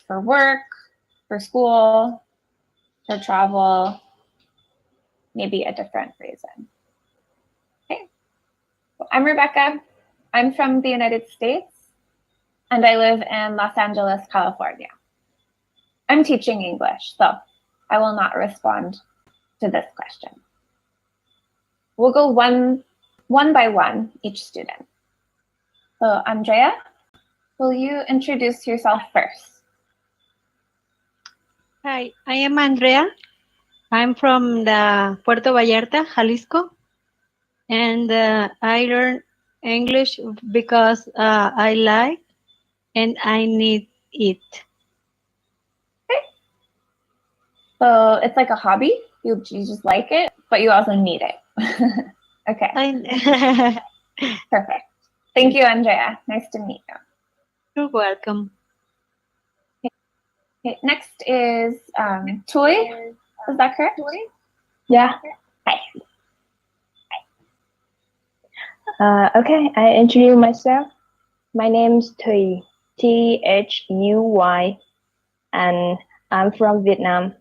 for work, for school, for travel, maybe a different reason. Okay. Well, I'm Rebecca. I'm from the United States, and I live in Los Angeles, California. I'm teaching English, so I will not respond to this question. We'll go one by one, each student. So Andrea, will you introduce yourself first? Hi, I am Andrea. I'm from the Puerto Vallarta, Jalisco, and I learn English because I like and I need it. Okay. So it's like a hobby. You just like it, but you also need it. Okay. Perfect. Thank you, Andrea. Nice to meet you. You're welcome. Okay. Next is Toy. Is that correct? Yeah. Hi. Okay, I introduce myself. My name's Thuy, Thuy, and I'm from Vietnam.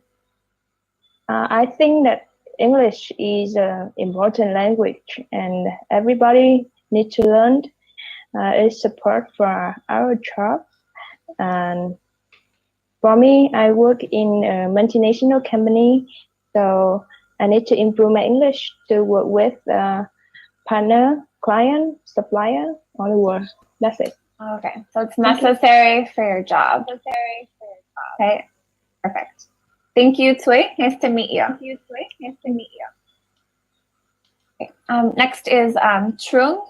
I think that English is an important language, and everybody needs to learn. It's support for our job. And for me, I work in a multinational company, so I need to improve my English to work with partner, client, supplier, all the world. That's it. Okay, so it's necessary for your job. Okay, perfect. Thank you, Thuy. Nice to meet you. Okay. Next is Trung.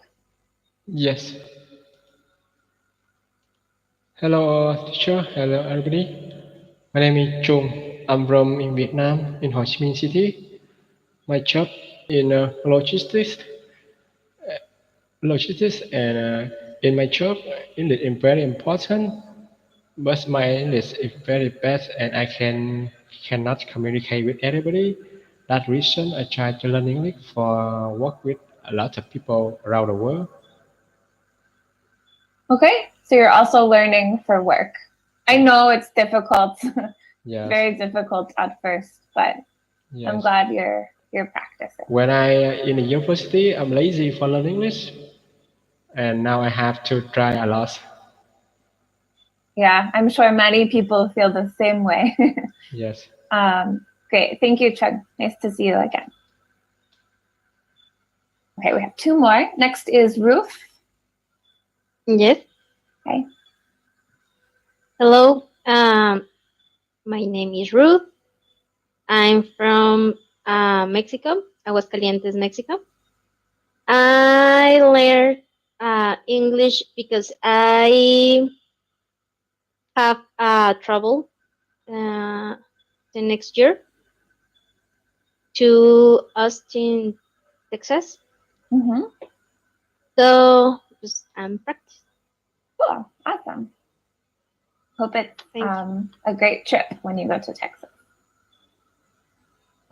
Yes. Hello, teacher. Hello, everybody. My name is Trung. I'm from in Vietnam, in Ho Chi Minh City. My job in logistics, and in my job, English is very important. But my English is very bad, and I cannot communicate with everybody. That reason I try to learn English for work with a lot of people around the world. Okay, so you're also learning for work. I know it's difficult, Yes. very difficult at first, but Yes. I'm glad you're practicing. When I in the university, I'm lazy for learning English, and now I have to try a lot. Yeah, I'm sure many people feel the same way. Yes. Great, thank you, Chug. Nice to see you again. Okay, we have two more. Next is Ruth. Yes. Okay. Hello. My name is Ruth. I'm from Mexico, Aguascalientes, Mexico. I learned English because I have travel the next year to Austin, Texas. Mm-hmm. So just practice. Cool, awesome. Hope it's a great trip when you go to Texas.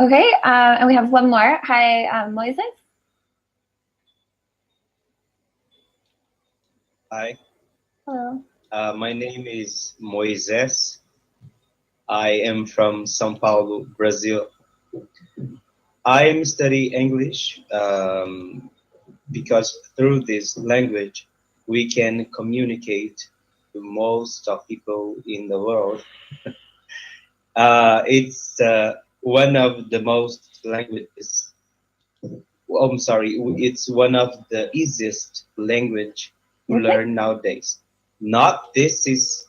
Okay, and we have one more. Hi, Moises. Hi. Hello. My name is Moises. I am from São Paulo, Brazil. I am studying English because through this language we can communicate to most of people in the world. It's one of the most languages. I'm sorry, it's one of the easiest language to learn nowadays. Not this is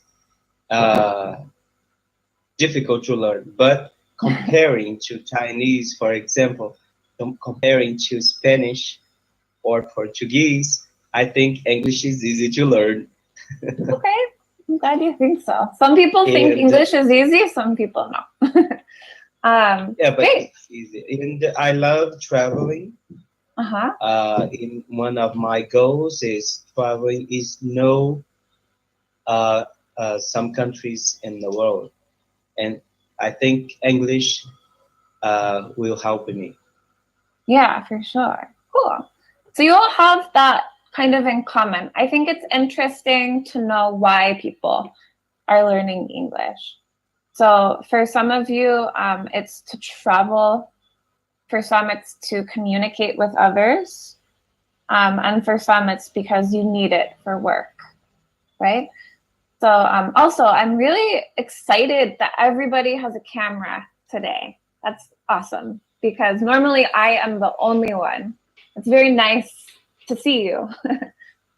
difficult to learn, but comparing to Chinese, for example, comparing to Spanish or Portuguese, I think English is easy to learn. Okay, I'm glad you think so. Some people think English is easy, some people no. Yeah, but great. it's easy. And I love traveling. Uh-huh. In one of my goals is traveling is know some countries in the world, and I think English will help me. Yeah, for sure. Cool. So you all have that kind of in common. I think it's interesting to know why people are learning English. So for some of you, it's to travel. For some, it's to communicate with others. And for some, it's because you need it for work, right? So also, I'm really excited that everybody has a camera today. That's awesome, because normally I am the only one. It's very nice to see you.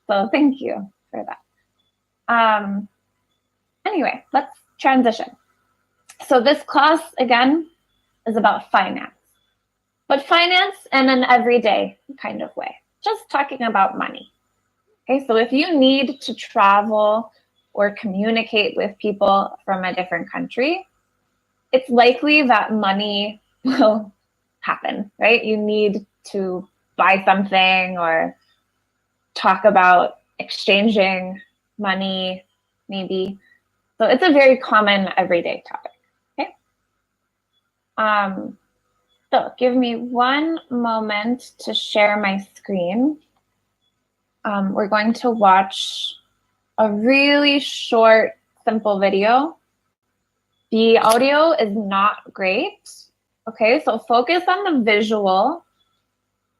So thank you for that. Anyway, let's transition. So this class, again, is about finance. But finance in an everyday kind of way. Just talking about money. Okay, so if you need to travel or communicate with people from a different country, it's likely that money will happen, right? You need to buy something or talk about exchanging money, maybe. So it's a very common everyday topic, okay? So give me one moment to share my screen. We're going to watch a really short, simple video. The audio is not great. Okay, so focus on the visual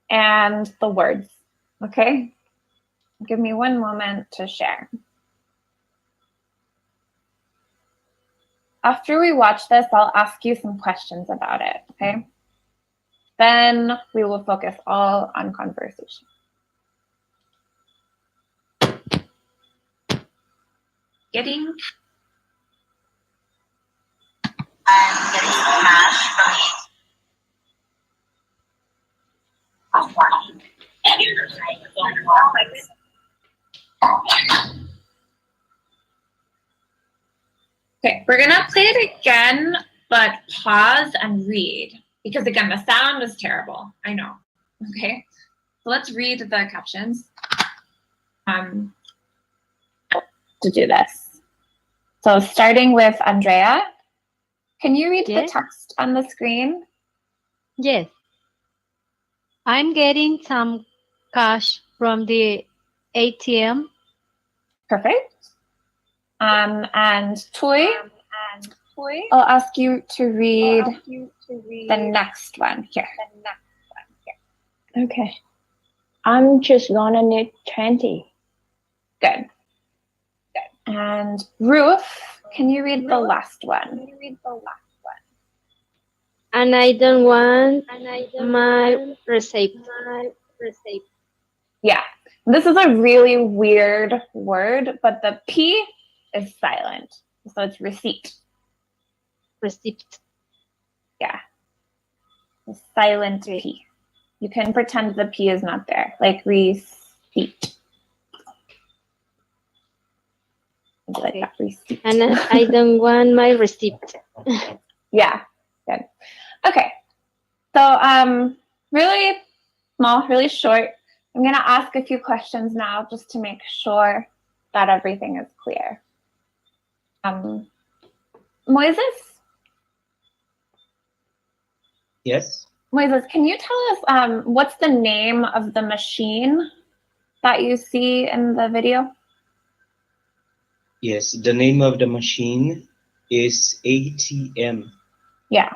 and the words. Okay, give me one moment to share. After we watch this, I'll ask you some questions about it. Okay, then we will focus all on conversation. Getting cash from Okay, we're gonna play it again, but pause and read, because again, the sound is terrible. I know. Okay, so let's read the captions to do this. So starting with Andrea, can you read the text on the screen? Yes. I'm getting some cash from the ATM. Perfect. And Toy, I'll ask you to read the next one here. Okay. I'm just gonna need 20. Good. And Ruth, can you read the last one? And I don't want my receipt. Yeah, this is a really weird word, but the P is silent. So it's receipt. Receipt. Yeah. The silent P. You can pretend the P is not there, like receipt. Like that, receipt. And I don't want my receipt. Yeah, good. Okay. So really small, really short. I'm going to ask a few questions now just to make sure that everything is clear. Moises? Yes. Moises, can you tell us what's the name of the machine that you see in the video? Yes, the name of the machine is ATM. Yeah.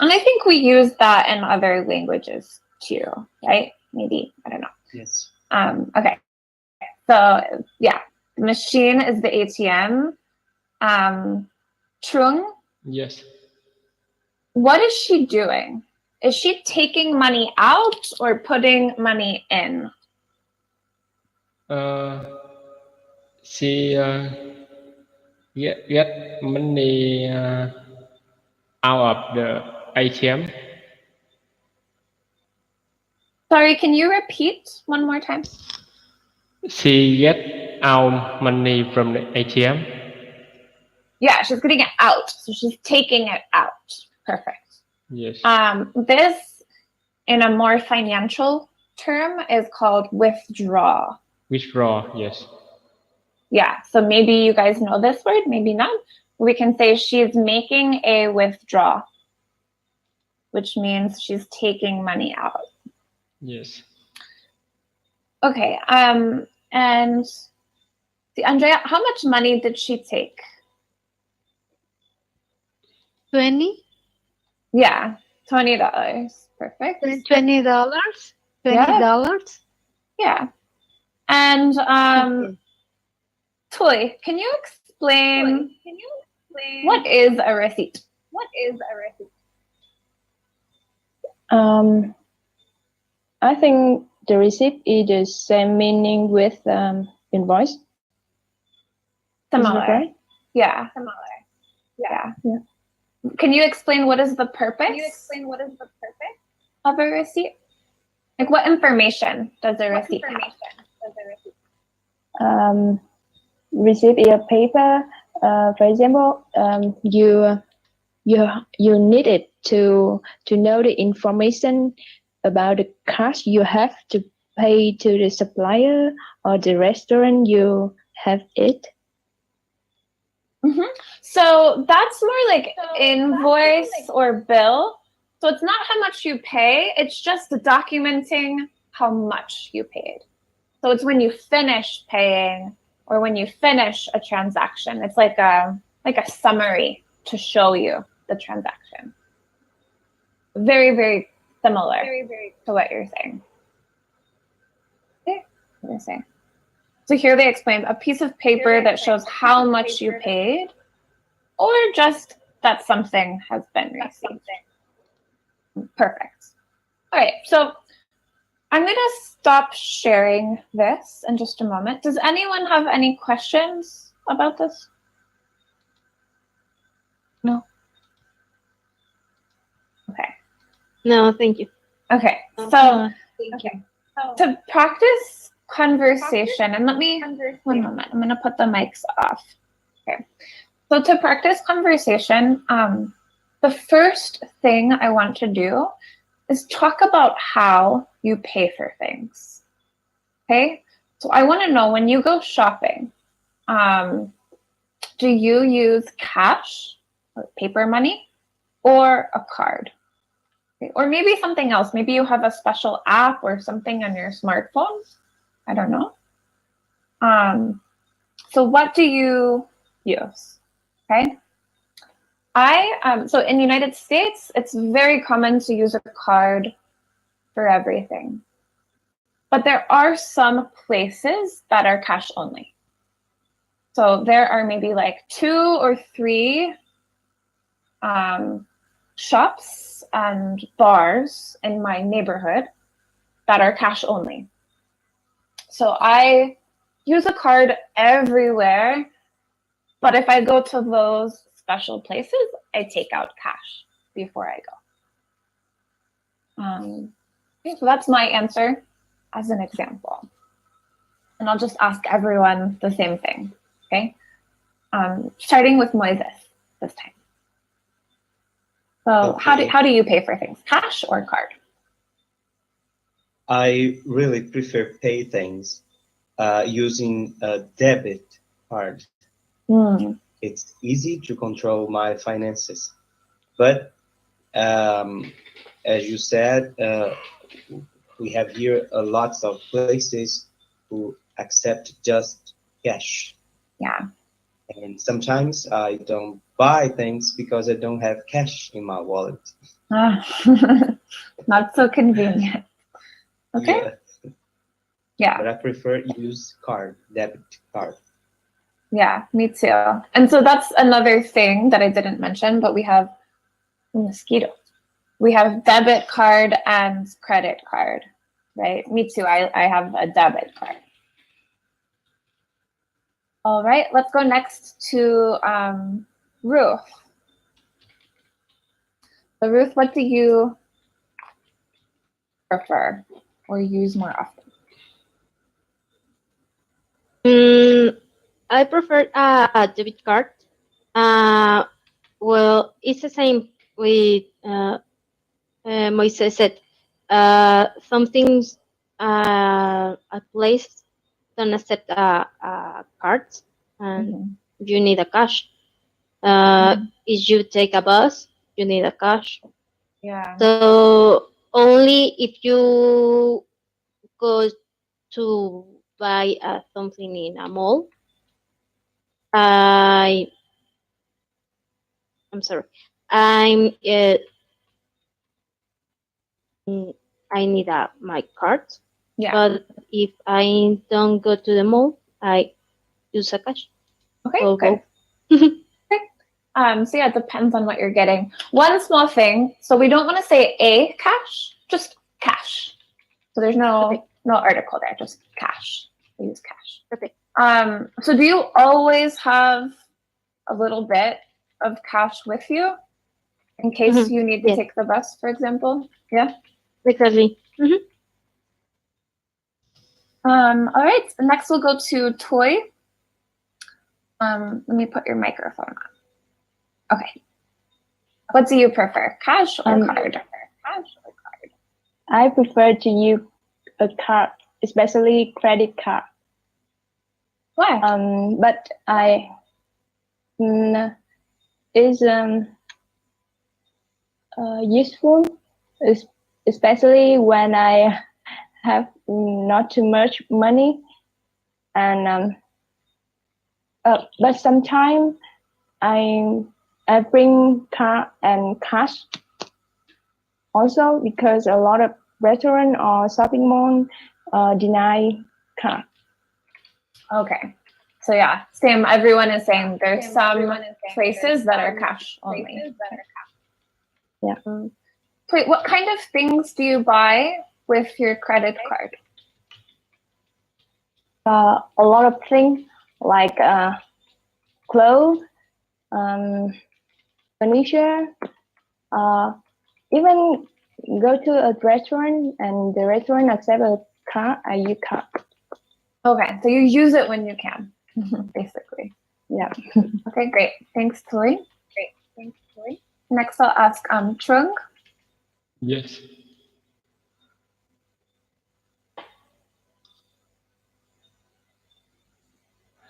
And I think we use that in other languages too, right? Maybe, I don't know. Yes. Okay. So yeah, the machine is the ATM. Trung? Yes. What is she doing? Is she taking money out or putting money in? She get money out of the ATM. Sorry, can you repeat one more time? She get out money from the ATM. Yeah, she's getting it out. So she's taking it out. Perfect. Yes. This, in a more financial term, is called withdraw. Withdraw, yes. Yeah, so maybe you guys know this word, maybe not. We can say she's making a withdraw, which means she's taking money out. Yes. Okay, and see, Andrea, how much money did she take? 20? Yeah, $20. Perfect. $20? $20? Yeah. And Okay. Toy, can you explain what is a receipt? I think the receipt is the same meaning with invoice. Similar. Right? Yeah. Yeah. Can you explain what is the purpose of a receipt? Like what information does a receipt have? Receipt is a paper. For example, you need it to know the information about the cash you have to pay to the supplier or the restaurant you have it. So that's more like invoice or bill. So it's not how much you pay, it's just documenting how much you paid. So it's when you finish paying or when you finish a transaction. It's like a summary to show you the transaction. Very, very similar to what you're saying. Okay, what are you saying? So here they explain a piece of paper that shows how much you paid, or just that something has been received. Perfect. All right, so I'm going to stop sharing this in just a moment. Does anyone have any questions about this? No? Okay. No, thank you. Okay, so to practice conversation, and let me, 1 moment, I'm going to put the mics off. Okay. So to practice conversation, the first thing I want to do is talk about how you pay for things. Okay? So I want to know, when you go shopping, do you use cash or paper money or a card? Okay. Or maybe something else. Maybe you have a special app or something on your smartphone. I don't know. So what do you use? Okay. So in the United States, it's very common to use a card for everything. But there are some places that are cash only. So there are maybe like 2 or 3 shops and bars in my neighborhood that are cash only. So I use a card everywhere, but if I go to those special places, I take out cash before I go. Okay, so that's my answer as an example. And I'll just ask everyone the same thing, okay? Starting with Moises this time. So Okay. how do you pay for things, cash or card? I really prefer pay things using a debit card. It's easy to control my finances. But as you said, we have here lots of places who accept just cash. Yeah. And sometimes I don't buy things because I don't have cash in my wallet. Not so convenient. Okay. Yeah. But I prefer use card, debit card. Yeah, me too. And so that's another thing that I didn't mention, but we have mosquitoes. We have debit card and credit card, right? Me too. I have a debit card. All right, let's go next to Ruth. So Ruth, what do you prefer or use more often? I prefer a debit card. Well, it's the same with Moises said. Some things a place don't accept cards, and you need a cash. If you take a bus, you need a cash. Yeah. So only if you go to buy something in a mall, I'm sorry. I'm I need my card. Yeah. But if I don't go to the mall, I use a cash. Okay, So good. both. So yeah, it depends on what you're getting. One small thing, so we don't want to say a cash, just cash. So there's no article there, just cash. We use cash. Okay. So do you always have a little bit of cash with you in case you need to Yes. take the bus, for example? Yeah. Exactly. All right. Next, we'll go to Toy. Let me put your microphone on. Okay. What do you prefer, cash or card? I prefer to use a card, especially credit card. Why? But is useful, especially when I have not too much money, and but sometimes I bring card and cash also because a lot of restaurant or shopping mall deny card. Okay. So yeah, same. Everyone is saying there's some places that are cash only. Yeah. Wait, what kind of things do you buy with your credit card? A lot of things like clothes, furniture, even go to a restaurant and the restaurant accept a card, I use card. Okay, so you use it when you can, basically. Yeah. Okay, great. Thanks, Toy. Next, I'll ask Trung. Yes.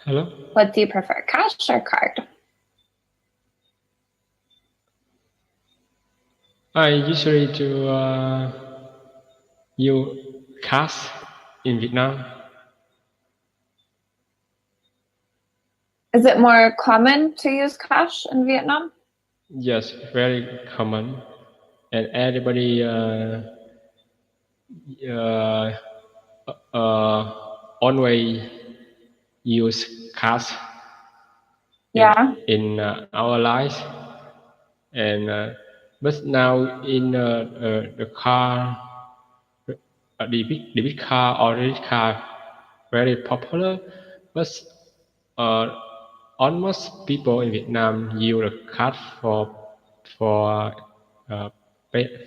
Hello. What do you prefer, cash or card? I usually do use cash in Vietnam. Is it more common to use cash in Vietnam? Yes, very common, and everybody always use cash in our lives, and but now in the car, debit card or credit card very popular, but almost people in Vietnam use the card for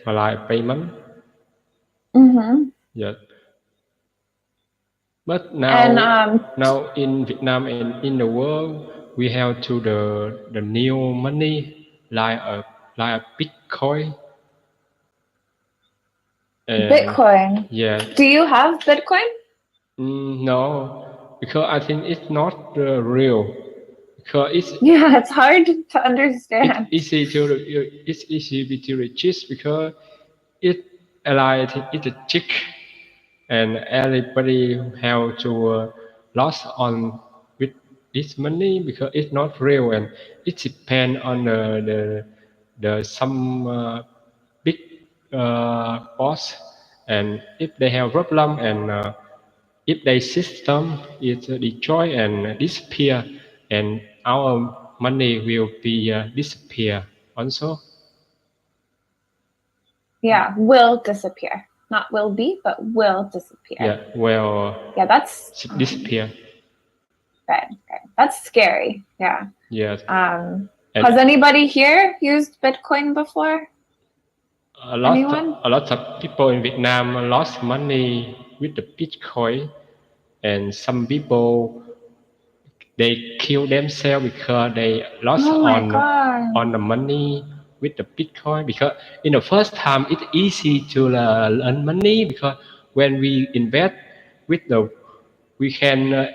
like payment. Mm-hmm. Yes. But now in Vietnam and in the world, we have to the new money like a Bitcoin. Bitcoin. Yeah. Do you have Bitcoin? No, because I think it's not real. Because it's hard to understand. It's easy to register because it's a chick, and everybody have to loss on with this money because it's not real, and it depends on the some big boss, and if they have problem, and if their system is destroyed and disappear, and our money will be disappear also. Yeah, will disappear. Not will be, but will disappear. Yeah, well. Yeah, that's disappear. Good. That's scary. Yeah. Yes. Has anybody here used Bitcoin before? A lot of people in Vietnam lost money with the Bitcoin, and some people they kill themselves because they lost on the money with the Bitcoin. Because in the first time it's easy to earn money because when we invest with we can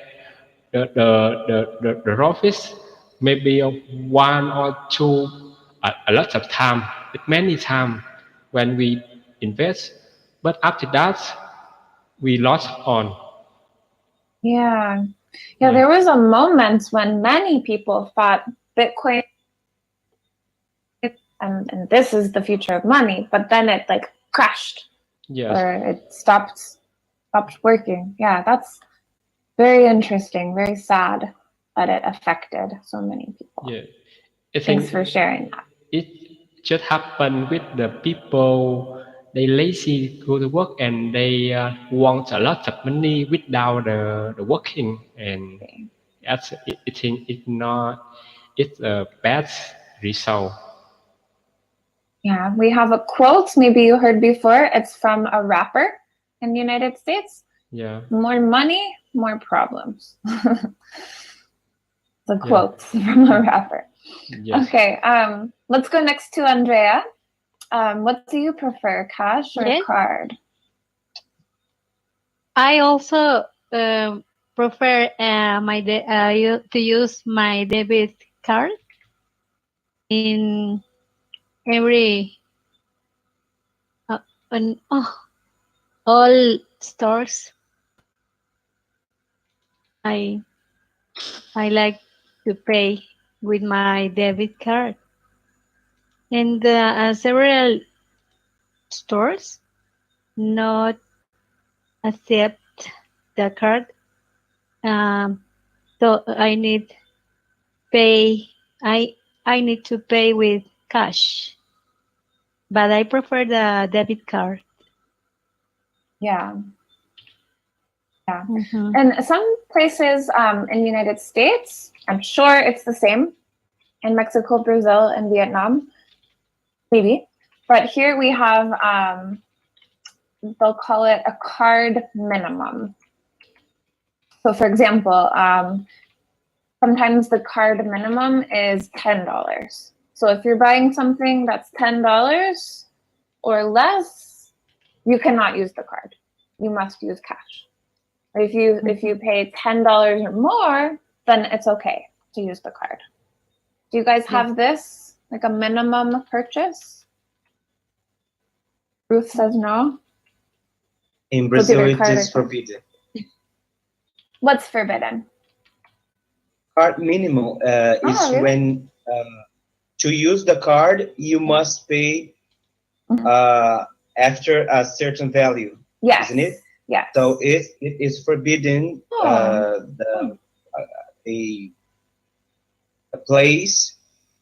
the profits maybe one or two a lot of time, many time when we invest, but after that we lost on. Yeah, there was a moment when many people thought Bitcoin and this is the future of money, but then it like crashed Yes. or it stopped working. Yeah, that's very interesting, very sad that it affected so many people. Yeah. I think Thanks for sharing that. it just happened with the people. They lazy go to work and they want a lot of money without the working, and that's I think it's a bad result. Yeah, we have a quote maybe you heard before. It's from a rapper in the United States. Yeah. More money, more problems. The quote from a rapper. Yes. Okay, let's go next to Andrea. What do you prefer, cash or Yes. card? I also prefer to use my debit card in every on all stores. I like to pay with my debit card, and several stores not accept the card. So I need pay. I need to pay with cash, but I prefer the debit card. Yeah. Yeah. Mhm. And some places in the United States, I'm sure it's the same. In Mexico, Brazil, and Vietnam, maybe. But here we have, they'll call it a card minimum. So for example, sometimes the card minimum is $10. So if you're buying something that's $10 or less, you cannot use the card. You must use cash. Or if you pay $10 or more, then it's okay to use the card. Do you guys have this, like a minimum purchase? Ruth says no. In Brazil, either it card is or cash. forbidden. What's forbidden? Card minimal is really? when to use the card, you must pay after a certain value. Yes. Isn't it? Yes. So it is forbidden a place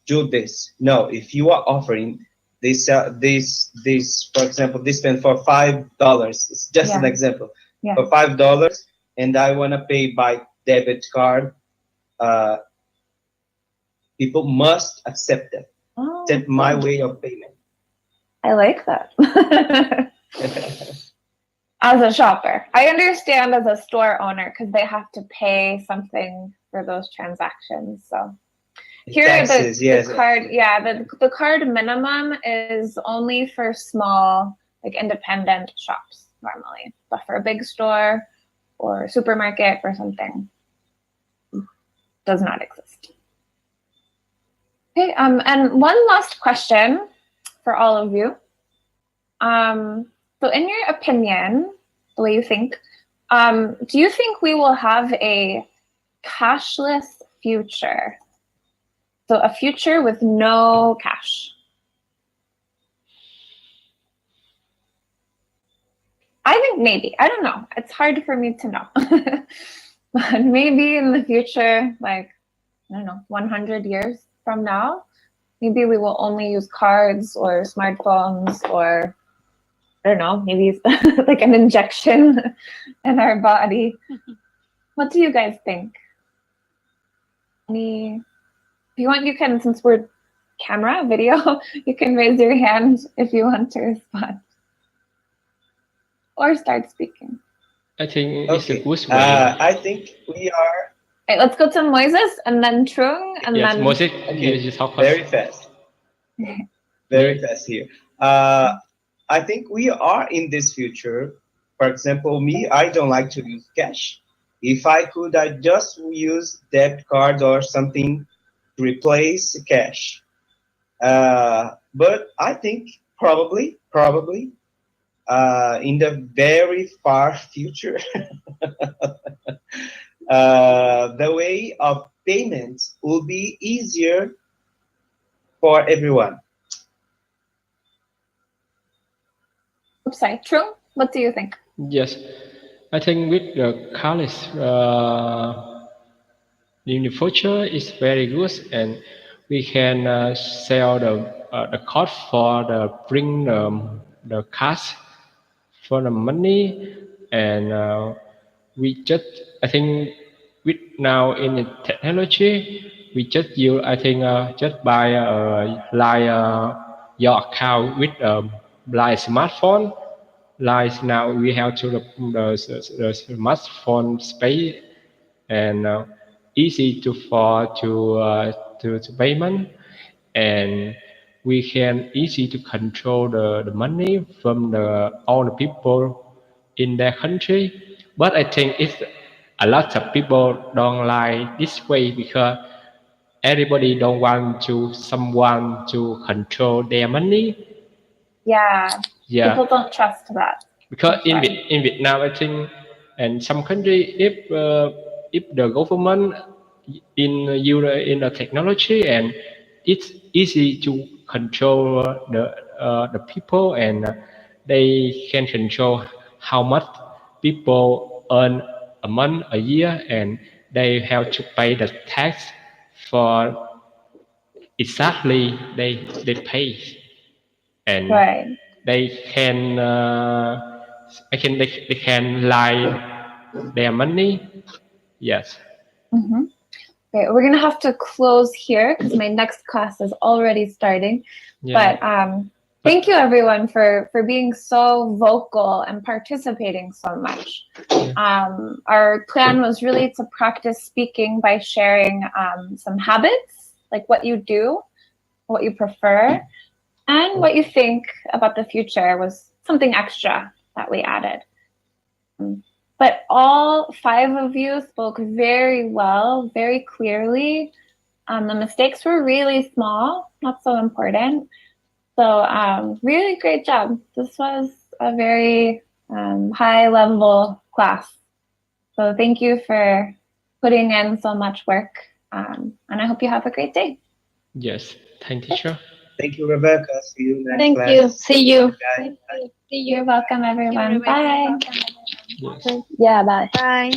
do this. No, if you are offering this, for example, this pen for $5. It's just an example. Yeah. For $5, and I want to pay by debit card. People must accept that. Accept my way of payment. I like that. As a shopper, I understand as a store owner because they have to pay something for those transactions. So here Taxes, the card, the card minimum is only for small, like independent shops normally, but for a big store or supermarket or something, does not exist. Okay, and one last question for all of you. So in your opinion, the way you think, do you think we will have a cashless future? So a future with no cash? I think maybe. I don't know. It's hard for me to know. But maybe in the future, like, I don't know, 100 years from now, maybe we will only use cards or smartphones or, I don't know, maybe like an injection in our body. What do you guys think? If you want, you can, since we're camera, video, you can raise your hand if you want to respond. Or start speaking. I think it's a good way. I think we are. Right, let's go to Moises and then Trung and then Moises, okay. talk Very fast. Very fast here. I think we are in this future. For example, me, I don't like to use cash. If I could, I just use debit card or something to replace cash. But I think probably in the very far future, the way of payments will be easier for everyone. Oops, sorry. True. What do you think? Yes, I think with the college in the future is very good, and we can sell the cost for the bring the cash for the money, and we just I think with now in the technology we just use I think just buy like your account with like smartphone. Like now we have to the smartphone space and easy to for to payment, and we can easy to control the money from all the people in their country. But I think it's a lot of people don't like this way because everybody don't want to someone to control their money. Yeah. Yeah. People don't trust that. Because That's right. in Vietnam, I think, and some country, if the government in the technology, and it's easy to control the people, and they can control how much people earn a month, a year, and they have to pay the tax for exactly they pay, and Right. they can they can lie their money. Yes. Mm-hmm. Okay, we're gonna have to close here because my next class is already starting. Yeah. But thank you everyone for being so vocal and participating so much. Our plan was really to practice speaking by sharing some habits, like what you do, what you prefer, and what you think about the future was something extra that we added. But all 5 of you spoke very well, very clearly. The mistakes were really small, not so important. So really great job. This was a very high level class. So thank you for putting in so much work. And I hope you have a great day. Yes. Thank you, teacher. Thank you, Rebecca. See you next Thank class. you. See you. Bye. You're welcome, everyone. Bye. Yes. Yeah, bye. Bye.